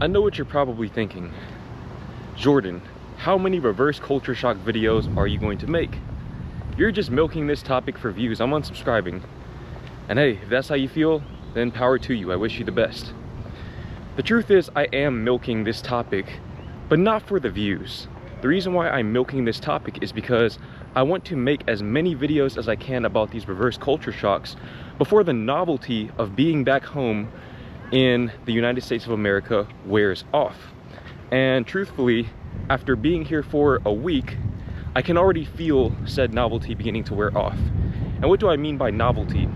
I know what you're probably thinking. Jordan, how many reverse culture shock videos are you going to make? You're just milking this topic for views. I'm unsubscribing. And hey, if that's how you feel, then power to you. I wish you the best. The truth is, I am milking this topic, but not for the views. The reason why I'm milking this topic is because I want to make as many videos as I can about these reverse culture shocks before the novelty of being back home in the United States of America wears off. And truthfully, after being here for a week, I can already feel said novelty beginning to wear off. And what do I mean by novelty?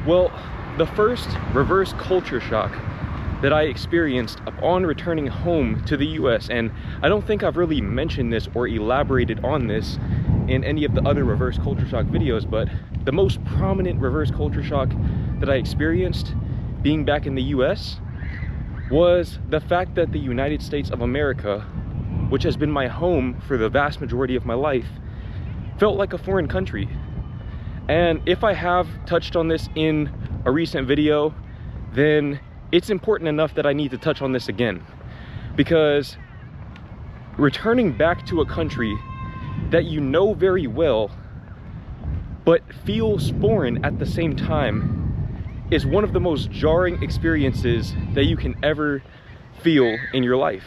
Well, the first reverse culture shock that I experienced upon returning home to the US, and I don't think I've really mentioned this or elaborated on this in any of the other reverse culture shock videos, but the most prominent reverse culture shock that I experienced being back in the US was the fact that the United States of America, which has been my home for the vast majority of my life, felt like a foreign country. And if I have touched on this in a recent video, then it's important enough that I need to touch on this again. Because returning back to a country that you know very well, but feels foreign at the same time, is one of the most jarring experiences that you can ever feel in your life.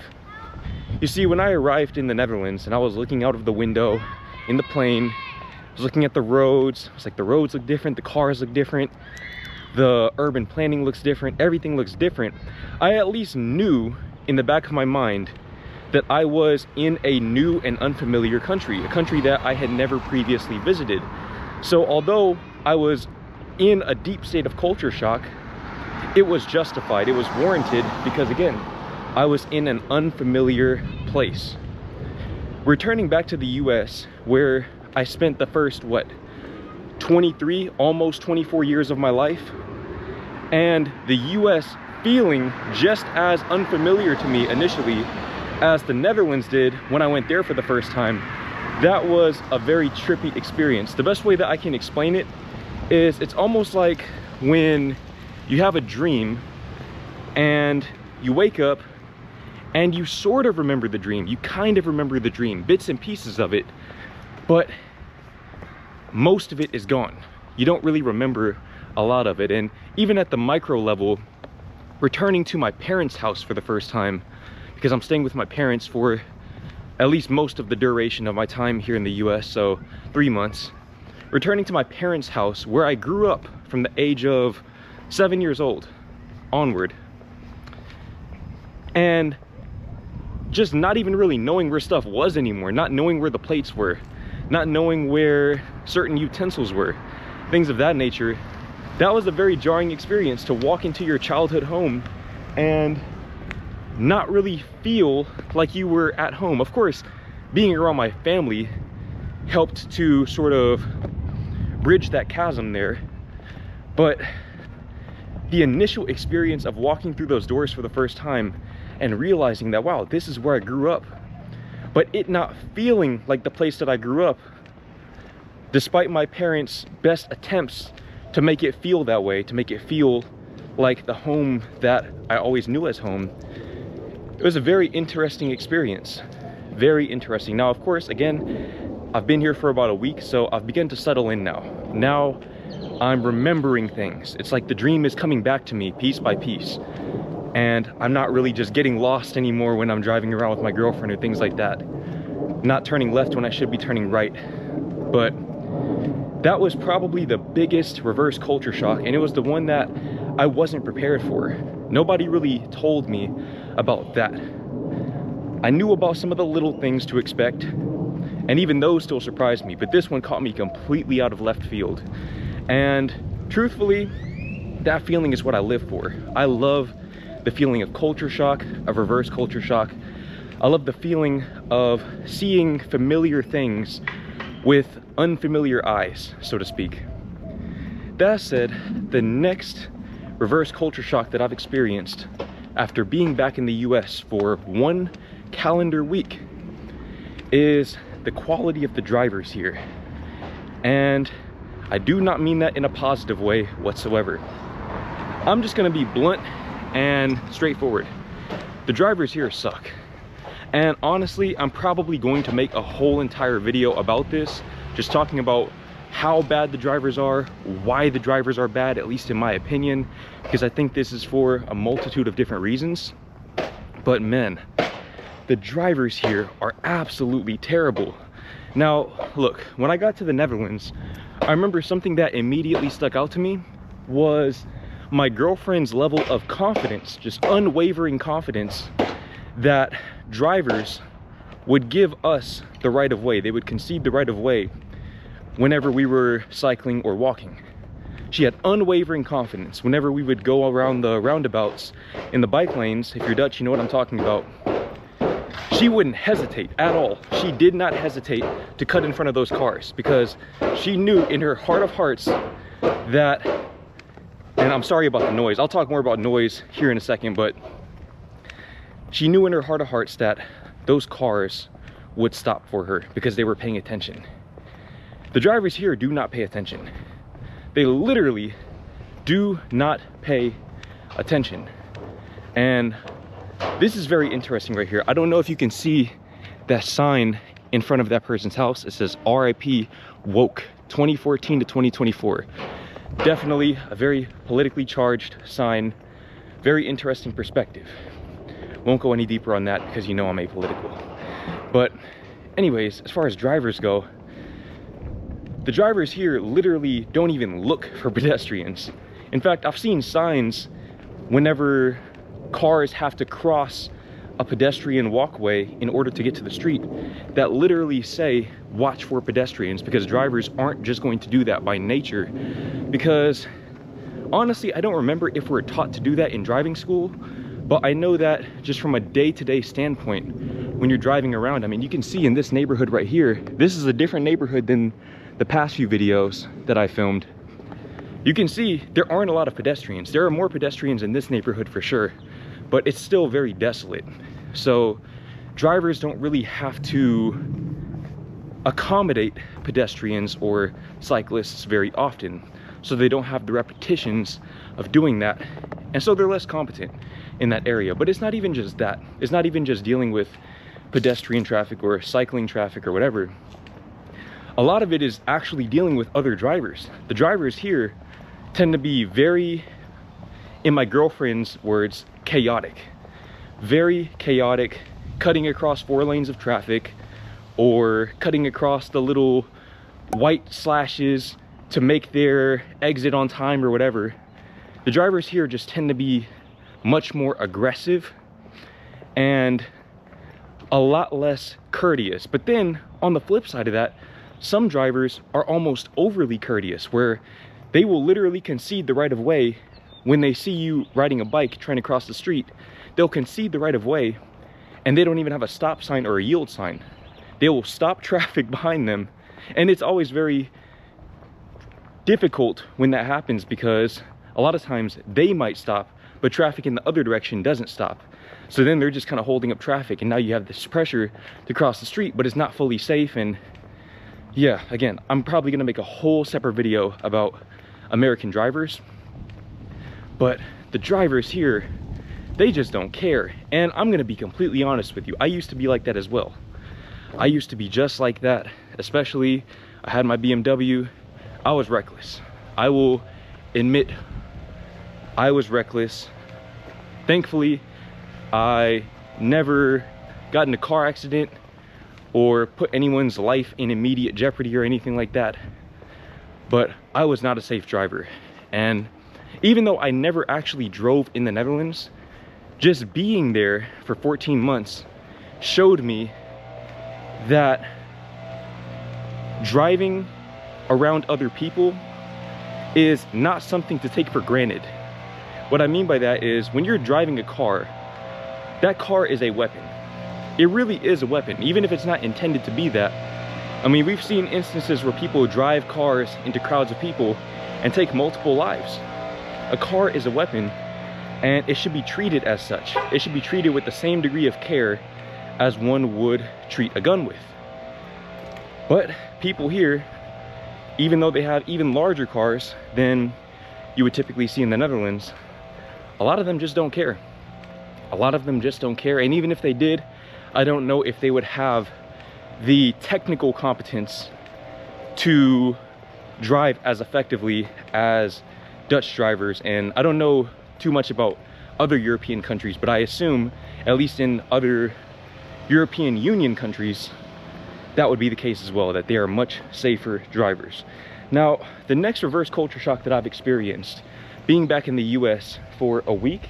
You see, when I arrived in the Netherlands and I was looking out of the window in the plane, I was looking at the roads. I was like, the roads look different, the cars look different, the urban planning looks different, everything looks different. I at least knew in the back of my mind that I was in a new and unfamiliar country, a country that I had never previously visited. So although I was in a deep state of culture shock, it was justified, it was warranted, because again, I was in an unfamiliar place. Returning back to the US, where I spent the first, 23, almost 24 years of my life, and the US feeling just as unfamiliar to me initially as the Netherlands did when I went there for the first time, that was a very trippy experience. The best way that I can explain it is it's almost like when you have a dream and you wake up and you sort of remember the dream, you kind of remember the dream, bits and pieces of it, but most of it is gone. You don't really remember a lot of it. And even at the micro level, returning to my parents' house for the first time, because I'm staying with my parents for at least most of the duration of my time here in the US, so 3 months. Returning to my parents' house where I grew up from the age of 7 years old onward, and just not even really knowing where stuff was anymore, not knowing where the plates were, not knowing where certain utensils were, things of that nature. That was a very jarring experience, to walk into your childhood home and not really feel like you were at home. Of course, being around my family helped to sort of bridge that chasm there, but the initial experience of walking through those doors for the first time and realizing that, wow, this is where I grew up, but it not feeling like the place that I grew up, despite my parents' best attempts to make it feel that way, to make it feel like the home that I always knew as home. It was a very interesting experience, very interesting. Now, of course, again, I've been here for about a week, so I've begun to settle in now. Now I'm remembering things. It's like the dream is coming back to me piece by piece. And I'm not really just getting lost anymore when I'm driving around with my girlfriend or things like that. Not turning left when I should be turning right. But that was probably the biggest reverse culture shock, and it was the one that I wasn't prepared for. Nobody really told me about that. I knew about some of the little things to expect, and even those still surprised me, but this one caught me completely out of left field. And truthfully, that feeling is what I live for. I love the feeling of culture shock, of reverse culture shock. I love the feeling of seeing familiar things with unfamiliar eyes, so to speak. That said, the next reverse culture shock that I've experienced after being back in the US for 1 calendar week is the quality of the drivers here. And I do not mean that in a positive way whatsoever. I'm just gonna be blunt and straightforward. the drivers here suck. And honestly, I'm probably going to make a whole entire video about this, just talking about how bad the drivers are, why the drivers are bad, at least in my opinion, because I think this is for a multitude of different reasons. But man, the drivers here are absolutely terrible. Now, look, when I got to the Netherlands, I remember something that immediately stuck out to me was my girlfriend's level of confidence, just unwavering confidence, that drivers would give us the right of way. They would concede the right of way whenever we were cycling or walking. She had unwavering confidence whenever we would go around the roundabouts in the bike lanes. If you're Dutch, you know what I'm talking about. She wouldn't hesitate at all. She did not hesitate to cut in front of those cars because she knew in her heart of hearts that, and I'm sorry about the noise, I'll talk more about noise here in a second, but she knew in her heart of hearts that those cars would stop for her because they were paying attention. The drivers here do not pay attention. They literally do not pay attention. And this is very interesting right here. I don't know if you can see that sign in front of that person's house. It says RIP Woke 2014 to 2024. Definitely a very politically charged sign. Very interesting perspective. Won't go any deeper on that because you know I'm apolitical. But anyways, as far as drivers go, the drivers here literally don't even look for pedestrians. In fact, I've seen signs whenever cars have to cross a pedestrian walkway in order to get to the street that literally say, watch for pedestrians, because drivers aren't just going to do that by nature. Because honestly, I don't remember if we're taught to do that in driving school, but I know that just from a day-to-day standpoint, when you're driving around, I mean, you can see in this neighborhood right here, this is a different neighborhood than the past few videos that I filmed. You can see there aren't a lot of pedestrians. There are more pedestrians in this neighborhood for sure, but it's still very desolate. So drivers don't really have to accommodate pedestrians or cyclists very often. So they don't have the repetitions of doing that. And so they're less competent in that area. But it's not even just that. It's not even just dealing with pedestrian traffic or cycling traffic or whatever. A lot of it is actually dealing with other drivers. The drivers here tend to be very, in my girlfriend's words, chaotic. Very chaotic, cutting across 4 lanes of traffic or cutting across the little white slashes to make their exit on time or whatever. The drivers here just tend to be much more aggressive and a lot less courteous. But then on the flip side of that, some drivers are almost overly courteous, where they will literally concede the right of way when they see you riding a bike trying to cross the street. They'll concede the right of way and they don't even have a stop sign or a yield sign. They will stop traffic behind them. And it's always very difficult when that happens because a lot of times they might stop, but traffic in the other direction doesn't stop. So then they're just kind of holding up traffic, and now you have this pressure to cross the street, but it's not fully safe. And yeah, again, I'm probably gonna make a whole separate video about American drivers, but the drivers here, they just don't care. And I'm gonna be completely honest with you, I used to be like that as well. I used to be just like that, especially I had my BMW. I was reckless. I will admit I was reckless. Thankfully, I never got in a car accident or put anyone's life in immediate jeopardy or anything like that. But I was not a safe driver. And even though I never actually drove in the Netherlands, just being there for 14 months showed me that driving around other people is not something to take for granted. What I mean by that is when you're driving a car, that car is a weapon. It really is a weapon, even if it's not intended to be that. I mean, we've seen instances where people drive cars into crowds of people and take multiple lives. A car is a weapon, and it should be treated as such. It should be treated with the same degree of care as one would treat a gun with. But people here, even though they have even larger cars than you would typically see in the Netherlands, a lot of them just don't care. A lot of them just don't care, and even if they did, I don't know if they would have the technical competence to drive as effectively as Dutch drivers. And I don't know too much about other European countries, but I assume, at least in other European Union countries, that would be the case as well, that they are much safer drivers. Now, the next reverse culture shock that I've experienced, being back in the US for a week,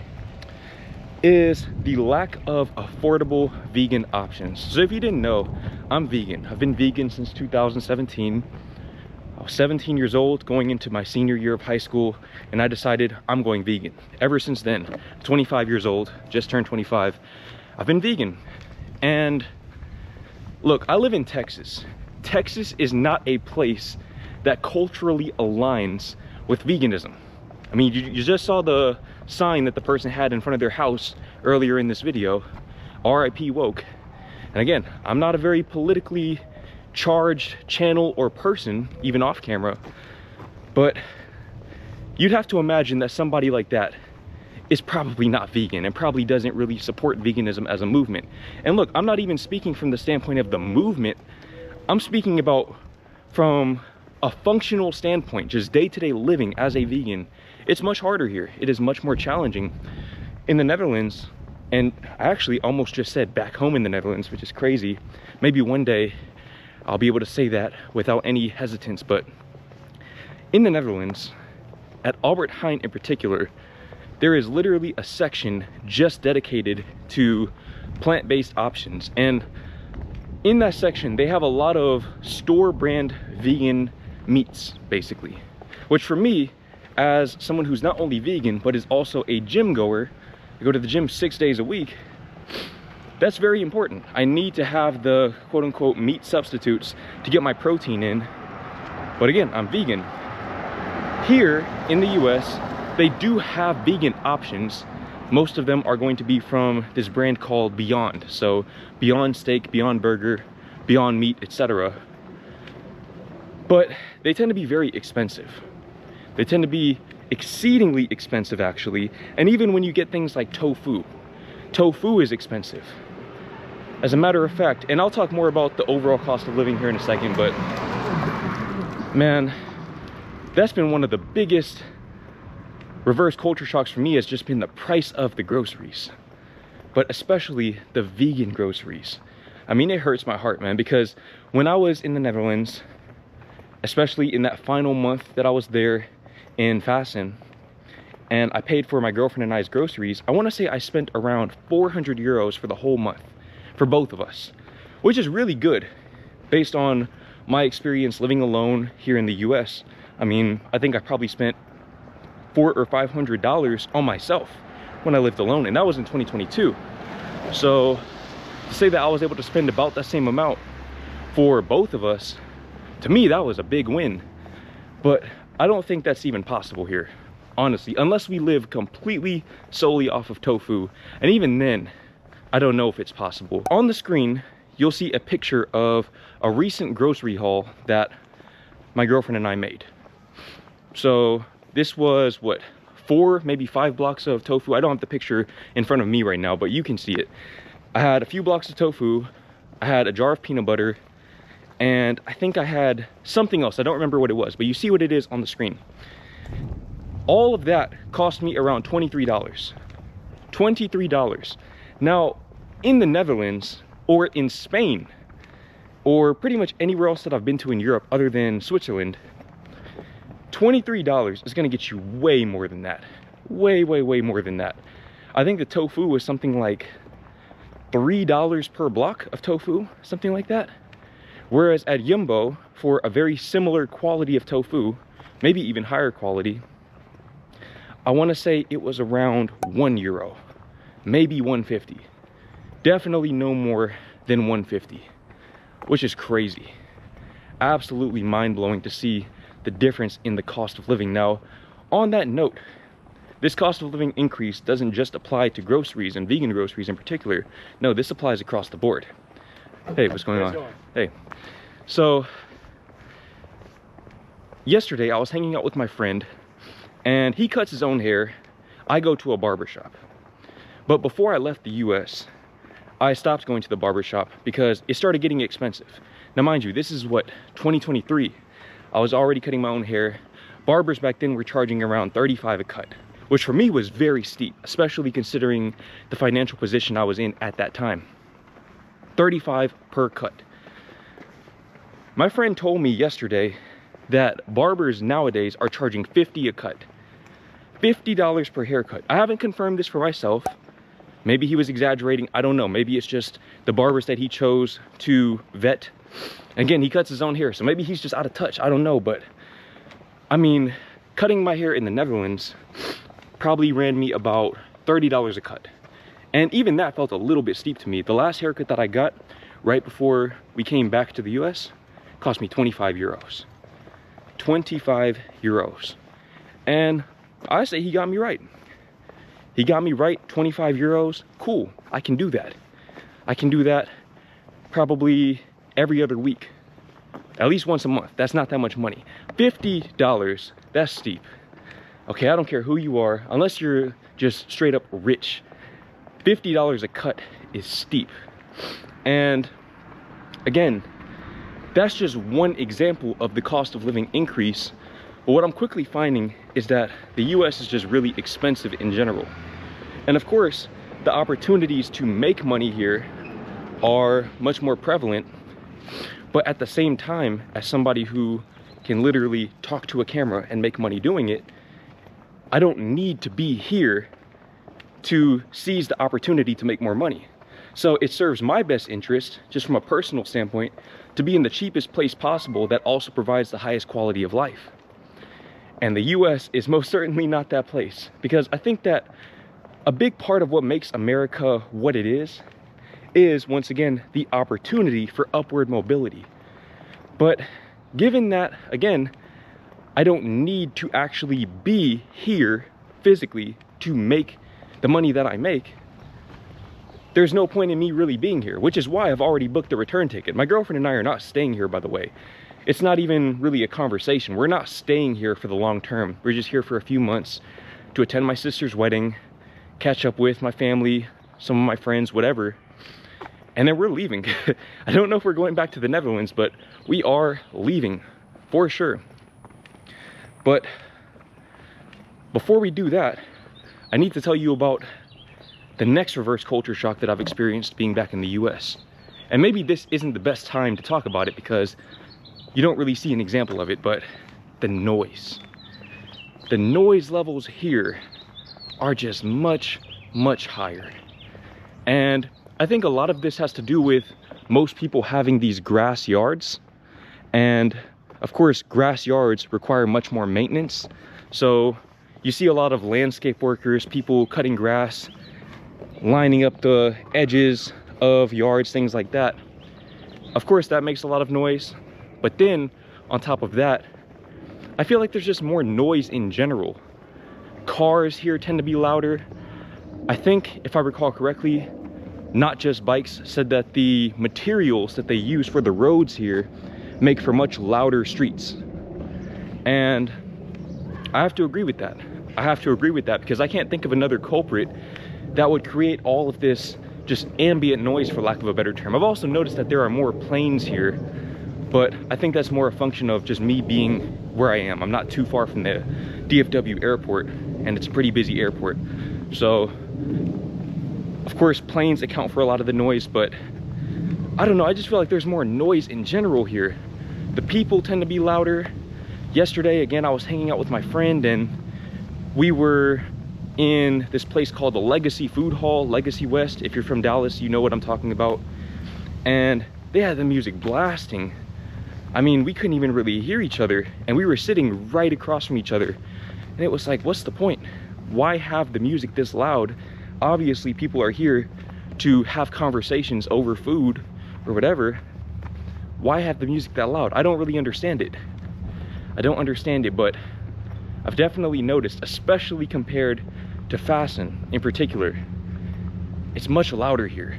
is the lack of affordable vegan options. So if you didn't know, I'm vegan. I've been vegan since 2017. I was 17 years old, going into my senior year of high school, and I decided I'm going vegan. Ever since then, 25 years old, just turned 25, I've been vegan. And look, I live in Texas. Texas is not a place that culturally aligns with veganism. I mean, you just saw the sign that the person had in front of their house earlier in this video, RIP woke. And again, I'm not a very politically charged channel or person, even off camera, but you'd have to imagine that somebody like that is probably not vegan and probably doesn't really support veganism as a movement. And look, I'm not even speaking from the standpoint of the movement. I'm speaking about from a functional standpoint, just day-to-day living as a vegan. It's much harder here. It is much more challenging. In the Netherlands, and I actually almost just said back home in the Netherlands, which is crazy. Maybe one day I'll be able to say that without any hesitance, but in the Netherlands, at Albert Heijn in particular, there is literally a section just dedicated to plant-based options. And in that section, they have a lot of store brand vegan meats, basically, which for me, as someone who's not only vegan, but is also a gym goer, I go to the gym 6 days a week, that's very important. I need to have the quote-unquote meat substitutes to get my protein in. But again, I'm vegan. Here in the US, they do have vegan options. Most of them are going to be from this brand called Beyond. So Beyond Steak, Beyond Burger, Beyond Meat, etc. But they tend to be very expensive. They tend to be exceedingly expensive, actually. And even when you get things like tofu, tofu is expensive. As a matter of fact, and I'll talk more about the overall cost of living here in a second, but man, that's been one of the biggest reverse culture shocks for me, has just been the price of the groceries, but especially the vegan groceries. I mean, it hurts my heart, man, because when I was in the Netherlands, especially in that final month that I was there in Fasten, and I paid for my girlfriend and I's groceries, I want to say I spent around 400 euros for the whole month for both of us, which is really good based on my experience living alone here in the US. I mean, I think I probably spent $400 or $500 on myself when I lived alone, and that was in 2022. So to say that I was able to spend about that same amount for both of us, to me, that was a big win. But I don't think that's even possible here, honestly, unless we live completely solely off of tofu. And even then, I don't know if it's possible. On the screen, you'll see a picture of a recent grocery haul that my girlfriend and I made. So this was what, 4, maybe 5 blocks of tofu. I don't have the picture in front of me right now, but you can see it. I had a few blocks of tofu, I had a jar of peanut butter, and I think I had something else. I don't remember what it was, but you see what it is on the screen. All of that cost me around $23. $23. Now, in the Netherlands, or in Spain, or pretty much anywhere else that I've been to in Europe other than Switzerland, $23 is gonna get you way more than that. Way, way, way more than that. I think the tofu was something like $3 per block of tofu, something like that. Whereas at Jumbo, for a very similar quality of tofu, maybe even higher quality, I wanna say it was around €1, maybe 150. Definitely no more than 150, which is crazy. Absolutely mind-blowing to see the difference in the cost of living. Now, on that note, this cost of living increase doesn't just apply to groceries and vegan groceries in particular. No, this applies across the board. Hey, what's going on? Hey. So, yesterday I was hanging out with my friend, and he cuts his own hair. I go to a barber shop. But before I left the US, I stopped going to the barber shop because it started getting expensive. Now mind you, this is what, 2023. I was already cutting my own hair. Barbers back then were charging around $35 a cut, which for me was very steep, especially considering the financial position I was in at that time. $35 per cut. My friend told me yesterday that barbers nowadays are charging $50 a cut. $50 per haircut. I haven't confirmed this for myself. Maybe he was exaggerating, I don't know. Maybe it's just the barbers that he chose to vet. Again, he cuts his own hair, so maybe he's just out of touch, I don't know. But I mean, cutting my hair in the Netherlands probably ran me about $30 a cut. And even that felt a little bit steep to me. The last haircut that I got right before we came back to the US cost me 25 euros. 25 euros. And I say he got me right. He got me right, 25 euros, cool, I can do that. I can do that probably every other week, at least once a month. That's not that much money. $50, that's steep. Okay, I don't care who you are, unless you're just straight up rich. $50 a cut is steep. And again, that's just one example of the cost of living increase. But what I'm quickly finding is that the US is just really expensive in general. And of course, the opportunities to make money here are much more prevalent. But at the same time, as somebody who can literally talk to a camera and make money doing it, I don't need to be here to seize the opportunity to make more money. So it serves my best interest, just from a personal standpoint, to be in the cheapest place possible that also provides the highest quality of life. And the US is most certainly not that place, because I think that a big part of what makes America what it is once again the opportunity for upward mobility. But given that, again, I don't need to actually be here physically to make the money that I make, there's no point in me really being here, which is why I've already booked the return ticket. My girlfriend and I are not staying here, by the way. It's not even really a conversation. We're not staying here for the long term. We're just here for a few months to attend my sister's wedding, catch up with my family, some of my friends, whatever. And then we're leaving. I don't know if we're going back to the Netherlands, but we are leaving for sure. But before we do that, I need to tell you about the next reverse culture shock that I've experienced being back in the US. And maybe this isn't the best time to talk about it because you don't really see an example of it, but the noise. The noise levels here are just much, much higher. And I think a lot of this has to do with most people having these grass yards. And of course, grass yards require much more maintenance. So you see a lot of landscape workers, people cutting grass, lining up the edges of yards, things like that. Of course, that makes a lot of noise. But then on top of that, I feel like there's just more noise in general. Cars here tend to be louder. I think, if I recall correctly, Not Just Bikes said that the materials that they use for the roads here make for much louder streets. And I have to agree with that. I have to agree with that because I can't think of another culprit that would create all of this just ambient noise, for lack of a better term. I've also noticed that there are more planes here, but I think that's more a function of just me being where I am. I'm not too far from the DFW airport, and it's a pretty busy airport. So, of course, planes account for a lot of the noise, but I don't know, I just feel like there's more noise in general here. The people tend to be louder. Yesterday, again, I was hanging out with my friend, and we were in this place called the Legacy Food Hall, Legacy West. If you're from Dallas, you know what I'm talking about. And they had the music blasting. I mean, we couldn't even really hear each other, and we were sitting right across from each other. And it was like, what's the point? Why have the music this loud? Obviously, people are here to have conversations over food or whatever. Why have the music that loud? I don't really understand it. I don't understand it, but I've definitely noticed, especially compared to Fasten in particular, it's much louder here.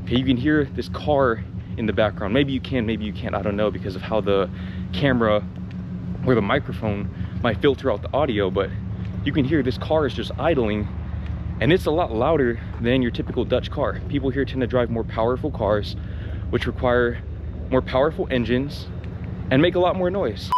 Okay, you can hear this car in the background. Maybe you can, maybe you can't, I don't know, because of how the camera or the microphone might filter out the audio, but you can hear this car is just idling, and it's a lot louder than your typical Dutch car. People here tend to drive more powerful cars, which require more powerful engines and make a lot more noise.